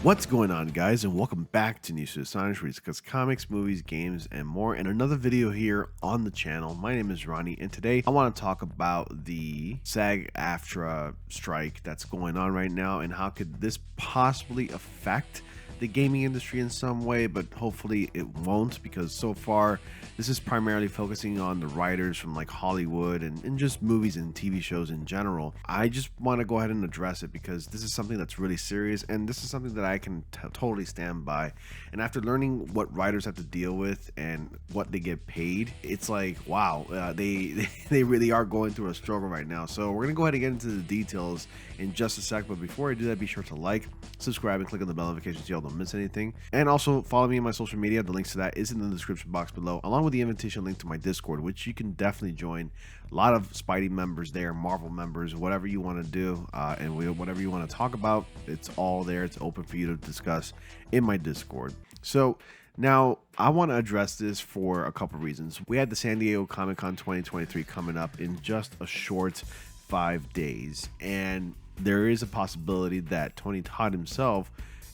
What's going on, guys, and welcome back to News to Astonish, where we discuss comics, movies, games, and more, and another video here on the channel. My name is Ronnie, and today I want to talk about the SAG-AFTRA strike that's going on right now, and how could this possibly affect the gaming industry in some way, but hopefully it won't, because so far this is primarily focusing on the writers from like Hollywood and just movies and TV shows in general. I just want to go ahead and address it because this is something that's really serious, and this is something that I can totally stand by. And after learning what writers have to deal with and what they get paid, it's like, wow, they really are going through a struggle right now. So we're gonna go ahead and get into the details in just a sec, but before I do that, be sure to like, subscribe, and click on the bell notification so y'all don't miss anything. And also follow me on my social media. The links to that is in the description box below, along with the invitation link to my Discord, which you can definitely join. A lot of Spidey members there, Marvel members, whatever you want to do, and whatever you want to talk about, it's all there. It's open for you to discuss in my Discord. So now I want to address this for a couple reasons. We had the San Diego Comic-Con 2023 coming up in just a short 5 days, and there is a possibility that Tony Todd himself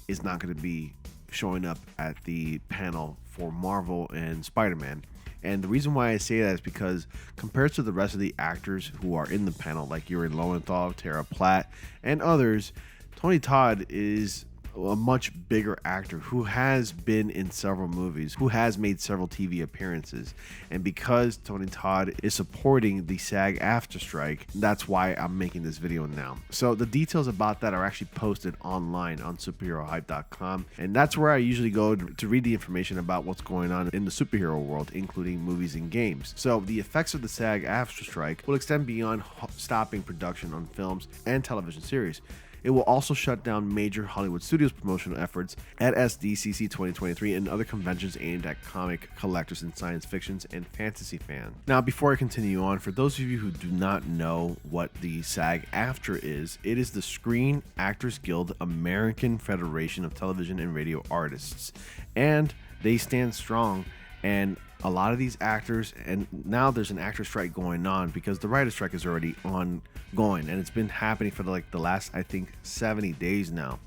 is not going to be showing up at the panel for Marvel and Spider-Man. And the reason why I say that is because compared to the rest of the actors who are in the panel, like Yuri Lowenthal, Tara Platt, and others, Tony Todd is a much bigger actor who has been in several movies, who has made several TV appearances. And because Tony Todd is supporting the SAG-AFTRA strike, that's why I'm making this video now. So the details about that are actually posted online on superherohype.com, and that's where I usually go to read the information about what's going on in the superhero world, including movies and games. So the effects of the SAG-AFTRA strike will extend beyond stopping production on films and television series. It will also shut down major Hollywood studios' promotional efforts at SDCC 2023 and other conventions aimed at comic collectors and science fictions and fantasy fans. Now, before I continue on, for those of you who do not know what the SAG-AFTRA is, it is the Screen Actors Guild American Federation of Television and Radio Artists, and they stand strong. And a lot of these actors, and now there's an actor strike going on because the writer strike is already ongoing, and it's been happening for the last, I think, 70 days now.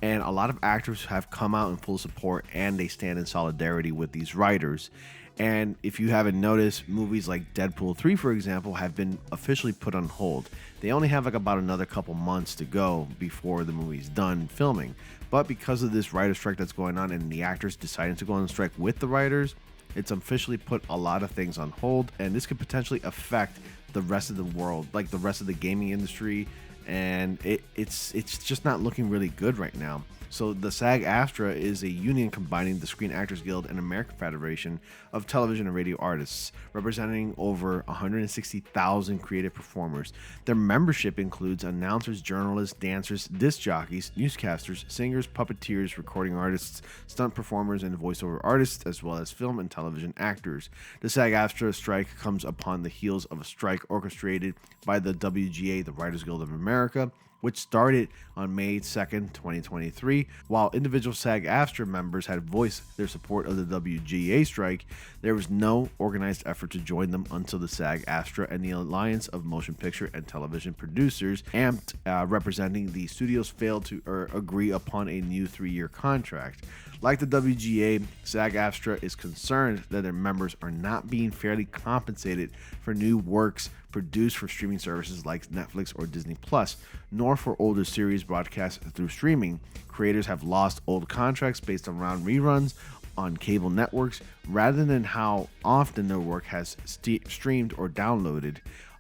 And a lot of actors have come out in full support, and they stand in solidarity with these writers. And if you haven't noticed, movies like Deadpool 3, for example, have been officially put on hold. They only have about another couple months to go before the movie's done filming. But because of this writer strike that's going on and the actors deciding to go on strike with the writers, it's officially put a lot of things on hold, and this could potentially affect the rest of the world, like the rest of the gaming industry, and it's just not looking really good right now. So the SAG-AFTRA is a union combining the Screen Actors Guild and American Federation of Television and Radio Artists, representing over 160,000 creative performers. Their membership includes announcers, journalists, dancers, disc jockeys, newscasters, singers, puppeteers, recording artists, stunt performers, and voiceover artists, as well as film and television actors. The SAG-AFTRA strike comes upon the heels of a strike orchestrated by the WGA, the Writers Guild of America, which started on May 2nd, 2023. While individual SAG-AFTRA members had voiced their support of the WGA strike, there was no organized effort to join them until the SAG-AFTRA and the Alliance of Motion Picture and Television Producers, AMPT, representing the studios, failed to agree upon a new 3-year contract. Like the WGA, SAG-AFTRA is concerned that their members are not being fairly compensated for new works produced for streaming services like Netflix or Disney Plus, nor for older series broadcast through streaming. Creators have lost old contracts based around reruns on cable networks rather than how often their work has streamed or downloaded.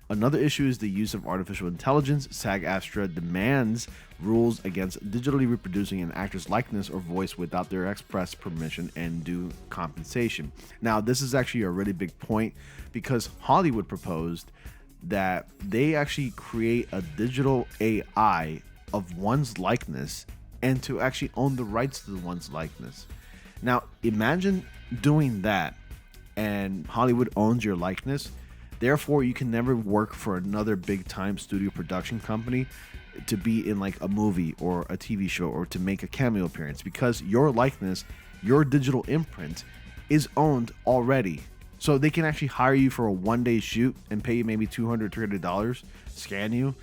Another issue is the use of artificial intelligence. SAG-AFTRA demands rules against digitally reproducing an actor's likeness or voice without their express permission and due compensation. Now, this is actually a really big point because Hollywood proposed that they actually create a digital AI of one's likeness and to actually own the rights to one's likeness. Now, imagine doing that and Hollywood owns your likeness. Therefore, you can never work for another big time studio production company to be in like a movie or a TV show or to make a cameo appearance because your likeness, your digital imprint is owned already. So they can actually hire you for a one-day shoot and pay you maybe $200, $300, scan you,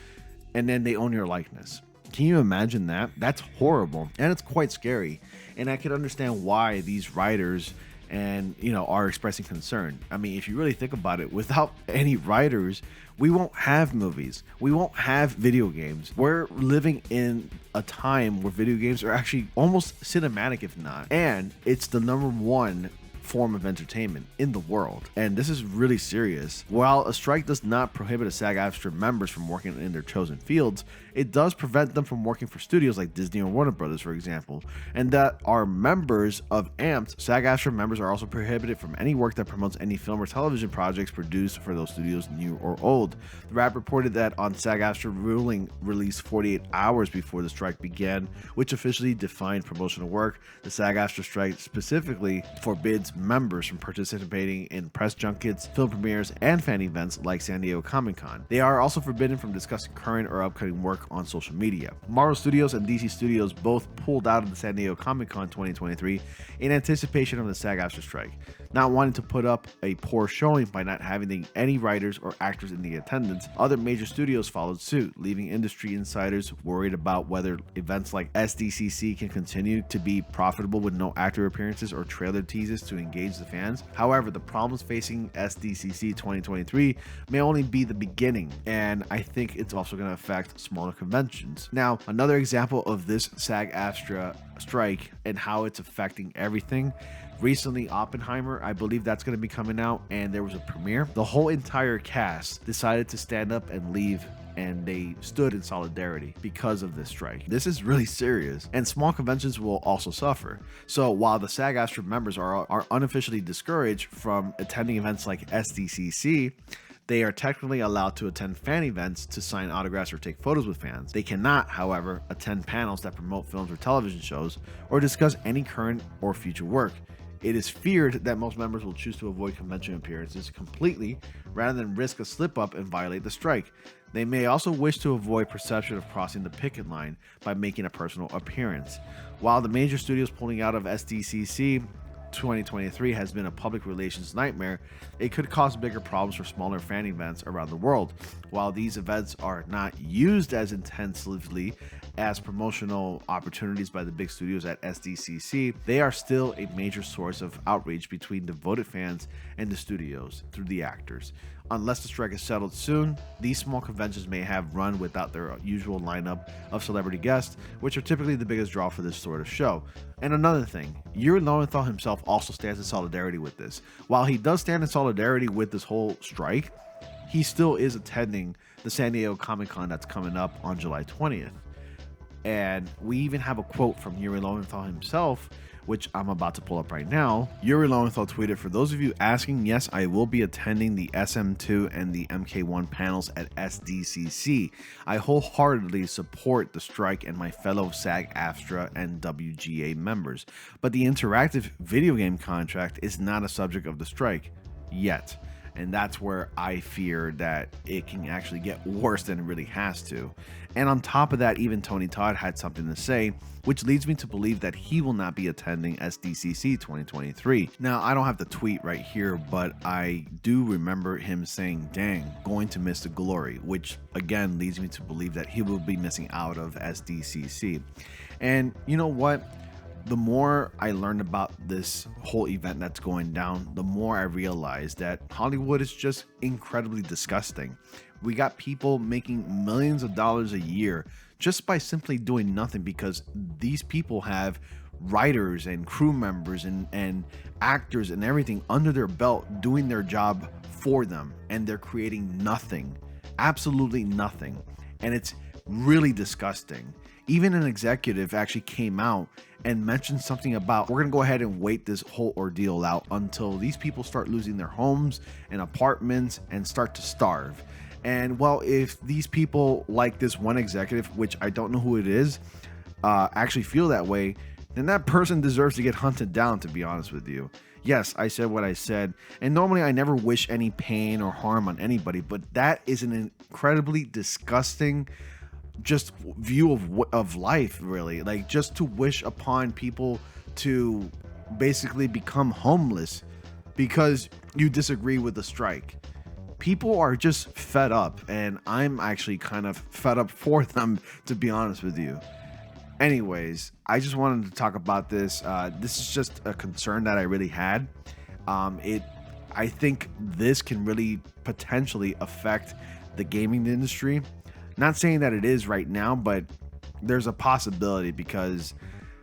and then they own your likeness. Can you imagine that? That's horrible, and it's quite scary. And I can understand why these writers and are expressing concern. I mean, if you really think about it, without any writers, we won't have movies, we won't have video games. We're living in a time where video games are actually almost cinematic, if not, and it's the #1 form of entertainment in the world. And this is really serious. While a strike does not prohibit a SAG-AFTRA members from working in their chosen fields, it does prevent them from working for studios like Disney or Warner Brothers, for example, and that are members of AMPed. SAG-AFTRA members are also prohibited from any work that promotes any film or television projects produced for those studios, new or old. The Wrap reported that on SAG-AFTRA ruling released 48 hours before the strike began, which officially defined promotional work. The SAG-AFTRA strike specifically forbids members from participating in press junkets, film premieres, and fan events like San Diego Comic-Con. They are also forbidden from discussing current or upcoming work on social media. Marvel Studios and DC Studios both pulled out of the San Diego Comic-Con 2023 in anticipation of the SAG-AFTRA strike, not wanting to put up a poor showing by not having any writers or actors in the attendance. Other major studios followed suit, leaving industry insiders worried about whether events like SDCC can continue to be profitable with no actor appearances or trailer teases to engage the fans. However, the problems facing SDCC 2023 may only be the beginning, and I think it's also going to affect smaller conventions. Now, another example of this SAG-AFTRA strike and how it's affecting everything. Recently, Oppenheimer, I believe that's going to be coming out, and there was a premiere. The whole entire cast decided to stand up and leave, and they stood in solidarity because of this strike. This is really serious, and small conventions will also suffer. So while the SAG-AFTRA members are unofficially discouraged from attending events like SDCC, they are technically allowed to attend fan events to sign autographs or take photos with fans. They cannot, however, attend panels that promote films or television shows or discuss any current or future work. It is feared that most members will choose to avoid convention appearances completely rather than risk a slip-up and violate the strike. They may also wish to avoid perception of crossing the picket line by making a personal appearance. While the major studios pulling out of SDCC 2023 has been a public relations nightmare, it could cause bigger problems for smaller fan events around the world. While these events are not used as intensively as promotional opportunities by the big studios at SDCC, they are still a major source of outreach between devoted fans and the studios through the actors. Unless the strike is settled soon, these small conventions may have run without their usual lineup of celebrity guests, which are typically the biggest draw for this sort of show. And another thing, Yuri Lowenthal himself also stands in solidarity with this. While he does stand in solidarity with this whole strike, he still is attending the San Diego Comic-Con that's coming up on July 20th. And we even have a quote from Yuri Lowenthal himself, which I'm about to pull up right now. Yuri Lowenthal tweeted, "For those of you asking, yes, I will be attending the SM2 and the MK1 panels at SDCC. I wholeheartedly support the strike and my fellow SAG-AFTRA and WGA members. But the interactive video game contract is not a subject of the strike yet." And that's where I fear that it can actually get worse than it really has to. And on top of that, even Tony Todd had something to say, which leads me to believe that he will not be attending SDCC 2023. Now, I don't have the tweet right here, but I do remember him saying, "Dang, going to miss the glory," which again leads me to believe that he will be missing out of SDCC. And you know what? The more I learned about this whole event that's going down, the more I realized that Hollywood is just incredibly disgusting. We got people making millions of dollars a year just by simply doing nothing because these people have writers and crew members and actors and everything under their belt doing their job for them, and they're creating nothing, absolutely nothing. And it's really disgusting. Even an executive actually came out and mentioned something about, we're gonna go ahead and wait this whole ordeal out until these people start losing their homes and apartments and start to starve. And well, if these people like this one executive, which I don't know who it is, actually feel that way, then that person deserves to get hunted down, to be honest with you. Yes, I said what I said, and normally I never wish any pain or harm on anybody, but that is an incredibly disgusting just view of life, really. Like, just to wish upon people to basically become homeless because you disagree with the strike. people are just fed up, and I'm actually kind of fed up for them, to be honest with you. Anyways, I just wanted to talk about this. This is just a concern that I really had. I think this can really potentially affect the gaming industry. Not saying that it is right now, but there's a possibility because,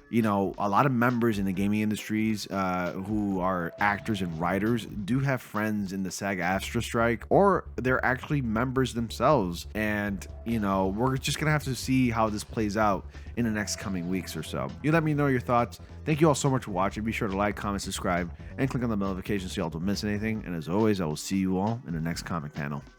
you know, a lot of members in the gaming industries who are actors and writers do have friends in the SAG-AFTRA strike, or they're actually members themselves. And, you know, we're just going to have to see how this plays out in the next coming weeks or so. You let me know your thoughts. Thank you all so much for watching. Be sure to like, comment, subscribe, and click on the notification so y'all don't miss anything. And as always, I will see you all in the next comic panel.